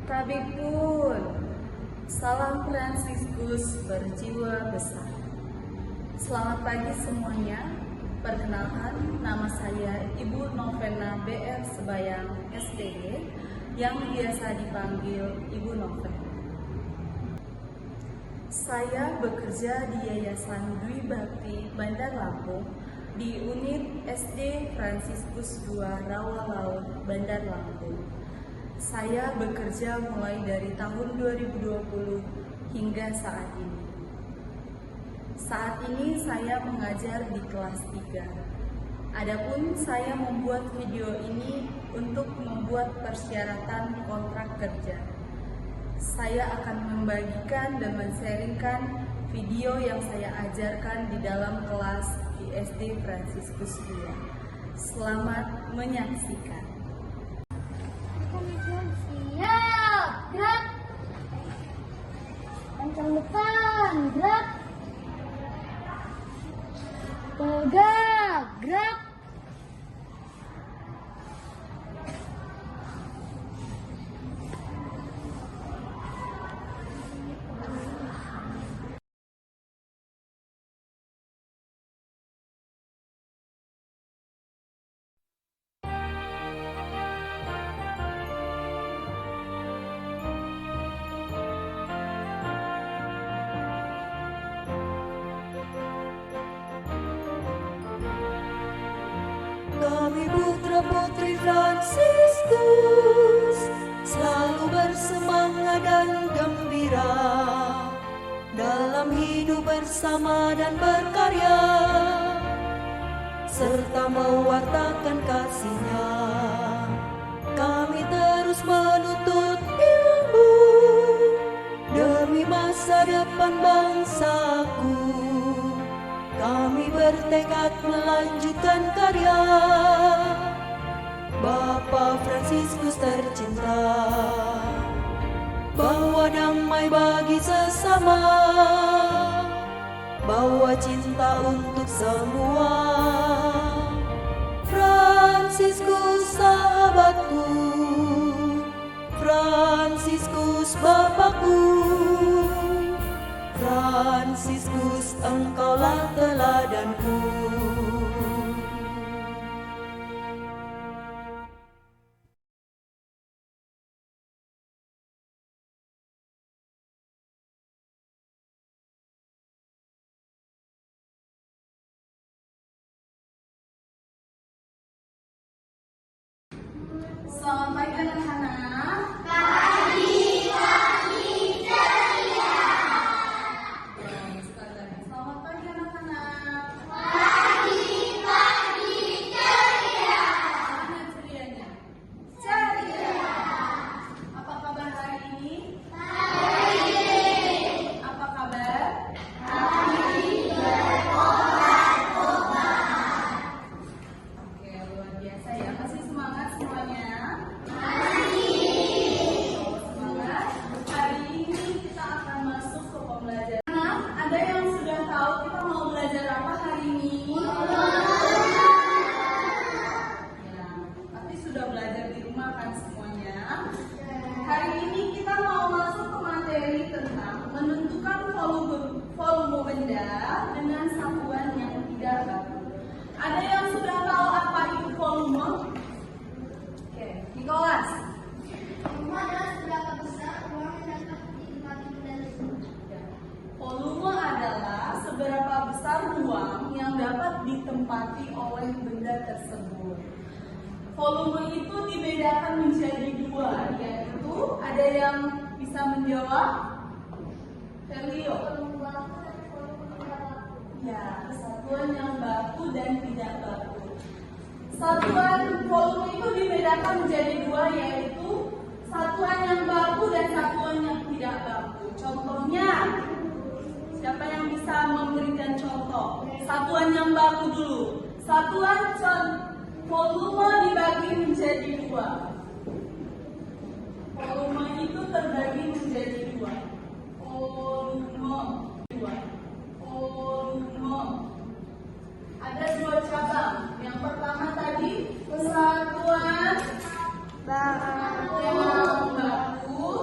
Tabipun, salam Fransiskus berjiwa besar. Selamat pagi semuanya. Perkenalkan, nama saya Ibu Novena BR Sebayang STG yang biasa dipanggil Ibu Noven. Saya bekerja di Yayasan Dwi Bakti Bandar Lampung di unit SD Fransiskus II Rawalaut Bandar Lampung. Saya bekerja mulai dari tahun 2020 hingga saat ini. Saat ini saya mengajar di kelas 3. Adapun saya membuat video ini untuk membuat persyaratan kontrak kerja. Saya akan membagikan dan men-sharingkan video yang saya ajarkan di dalam kelas di SD Fransiskus II. Selamat menyaksikan. Siap, gerak. Kencang depan, gerak. Tegak, gerak. Kami putra-putri Fransiskus selalu bersemangat dan gembira dalam hidup bersama dan berkarya, serta mewartakan kasih-Nya. Kami terus menuntut ilmu demi masa depan bangsaku. Kami bertekad melanjutkan karya Bapak Fransiskus tercinta, bawa damai bagi sesama, bawa cinta untuk semua. Fransiskus sahabatku, Fransiskus Bapakku, Fransiskus, engkaulah teladanku. Selamat pagi anak-anak. Selamat pagi anak-anak. Mana cerianya? Ceria. Apa kabar hari ini? Apa kabar? Oke, luar biasa ya. Masih semangat semuanya? Semangat. Hari ini kita akan masuk ke pembelajaran. Nah, ada yang sudah tahu kita mau belajar apa hari ini? Ya, tapi sudah belajar di rumah kan semuanya? Hari ini kita mau masuk ke materi tentang menentukan volume benda dengan satuan yang tidak baku. Ada yang sudah tahu apa itu volume? Oke, Nicholas. Volume adalah seberapa besar ruang yang dapat ditempati benda tersebut. Volume adalah seberapa besar ruang yang dapat ditempati oleh benda tersebut. Volume itu dibedakan menjadi dua, yaitu ada yang bisa menjawab? Ferlio. Volume baku dan volume tidak baku. Ya, satuan yang baku dan tidak baku. Satuan volume itu dibedakan menjadi dua, yaitu satuan yang baku dan satuan yang tidak baku. Contohnya, siapa yang bisa memberikan contoh? Satuan yang baku dulu. Satuan volume dibagi menjadi dua. Volume itu terbagi menjadi dua. Volume. Ada dua cabang. Yang pertama tadi satuan yang baku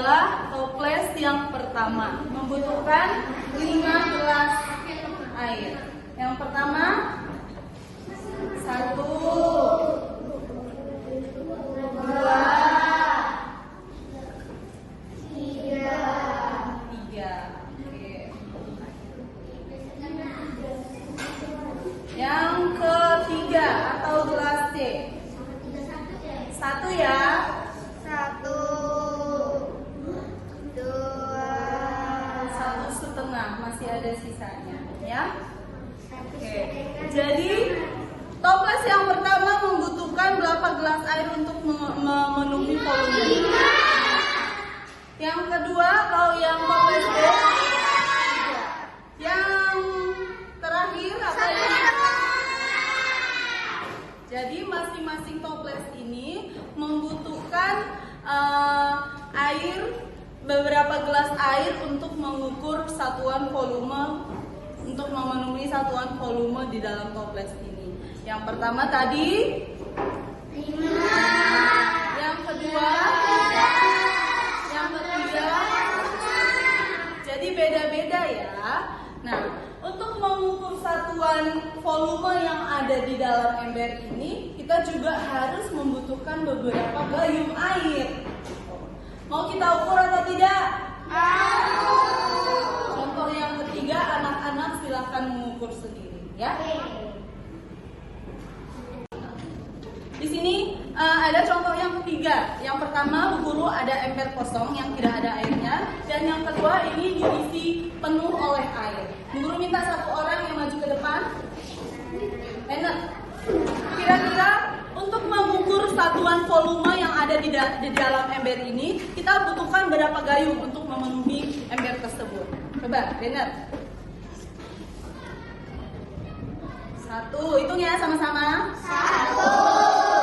adalah toples yang pertama, membutuhkan 5 gelas air. Yang pertama 1, 2, 3. Oke. Yang ketiga atau gelas C. 1 ya. 1, 2, 1,5, masih ada sisanya ya. Oke. Jadi toples yang pertama membutuhkan berapa gelas air untuk memenuhi volume? Yang kedua, kalau yang toples B, 3. Yang terakhir apa ya? Jadi masing-masing toples ini membutuhkan air, beberapa gelas air untuk mengukur satuan volume, untuk memenuhi satuan volume di dalam toples ini. Yang pertama tadi 5. Yang kedua, yang ketiga. Jadi beda-beda ya. Nah, untuk mengukur satuan volume yang ada di dalam ember ini, kita juga harus membutuhkan beberapa gayung air. Mau kita ukur atau tidak? Contoh yang ketiga, anak-anak silahkan mengukur sendiri ya. Di sini ada contoh yang ketiga. Yang pertama, Bu Guru ada ember kosong yang tidak ada airnya, dan yang kedua ini diisi penuh oleh air. Bu Guru minta satu orang yang maju ke depan. Enak. Kira-kira untuk mengukur satuan volume yang ada di dalam ember ini, kita butuhkan berapa gayung untuk memenuhi ember tersebut? Coba, Bener. 1, hitung ya sama-sama. 1.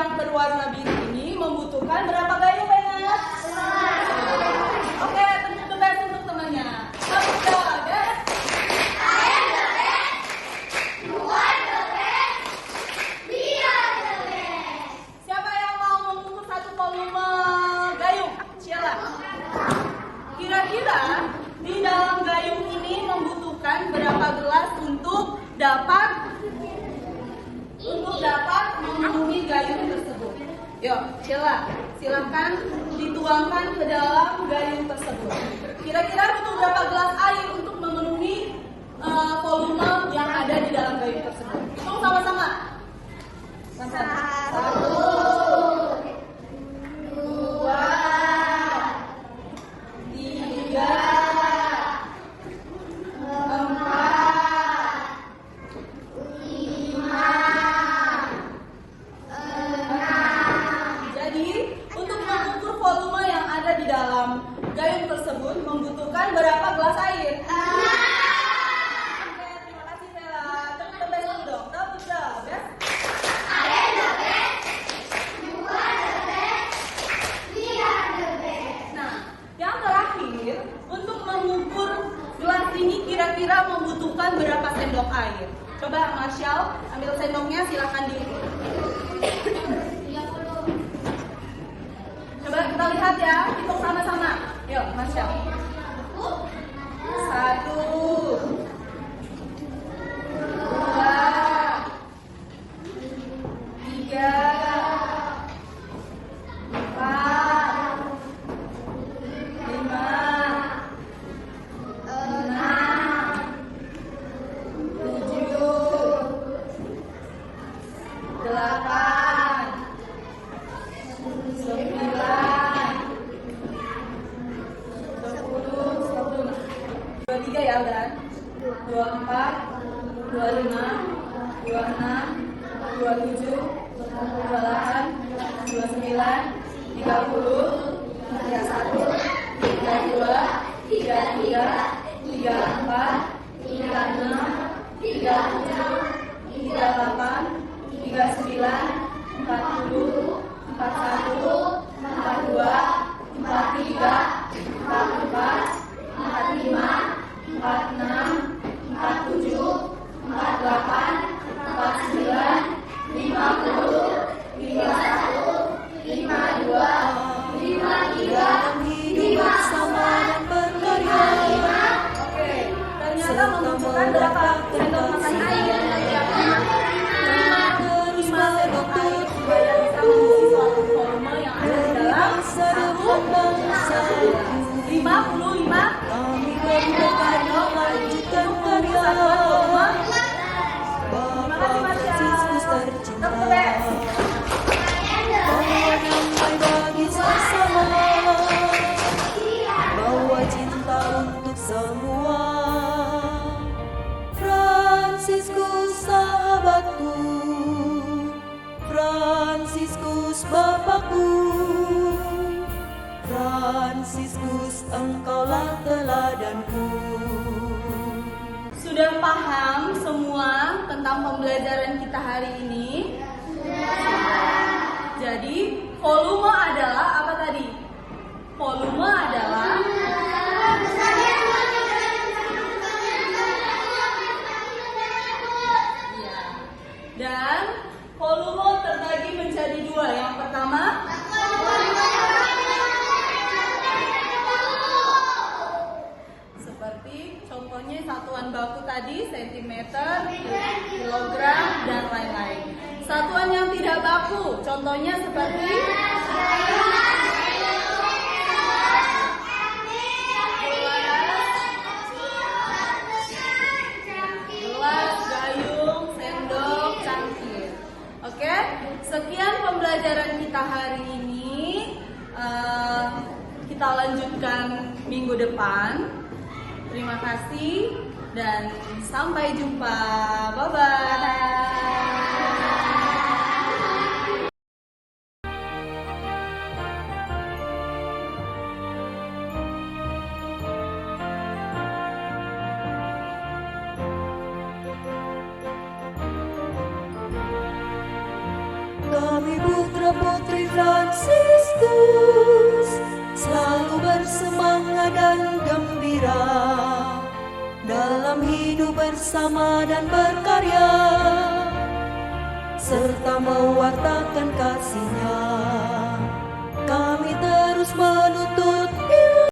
Berwarna biru ini membutuhkan berapa gayung, Bener? Oke, tepuk the best untuk temannya. Tepuk the best. Saya the best. Buat the best. Dia the best. Siapa yang mau mengukur satu volume gayung? Sheila. Kira-kira di dalam gayung ini membutuhkan berapa gelas untuk dapat memenuhi gayung tersebut? Yuk, Sheila, silahkan dituangkan ke dalam gayung tersebut. Kira-kira butuh berapa gelas air untuk memenuhi volume yang ada di dalam gayung tersebut? Hitung sama-sama. 1, 2, 3, 4, 5. Jadi, untuk mengukur volume yang ada di dalam gayung tersebut membutuhkan berapa gelas air? Oke, terima kasih Sheila. Tepuk the best dulu dong. Tepuk the best. Saya the best. Buat the best. Dia the best. Nah, yang terakhir, untuk mengukur gelas ini kira-kira membutuhkan berapa sendok air? Coba Marshall, ambil sendoknya, silakan diukur. Coba kita lihat ya, hitung sama-sama. Yuk, Marshall. 1, 2, 3, Dalam hidup bersama dan berkarya, Oke, ternyata serta membutuhkan berapa sendok makan air? terus menuntut Supaya bisa mengisi suatu volume yang ada di dalam masa depan bangsaku. 55 Kami berkarya lanjutkan karya, Bapak Fransiskus tercinta, bawa damai bagi sesama, bawa cinta untuk semua. Fransiskus sahabatku, Fransiskus Bapakku, Fransiskus engkaulah teladanku. Sudah paham semua tentang pembelajaran kita hari ini? Jadi, volume adalah apa tadi? Volume adalah ya. Dan volume terbagi menjadi dua. Yang pertama, seperti contohnya satuan baku tadi, sentimeter, kilogram, dan lain-lain. Satuan yang tidak baku, contohnya seperti gelas, gayung, sendok, cangkir. Oke, sekian pembelajaran kita hari ini. Kita lanjutkan minggu depan. Terima kasih dan sampai jumpa. Bye-bye. Kami putra putri Fransiskus selalu bersemangat dan gembira dalam hidup bersama dan berkarya serta mewartakan kasih-Nya.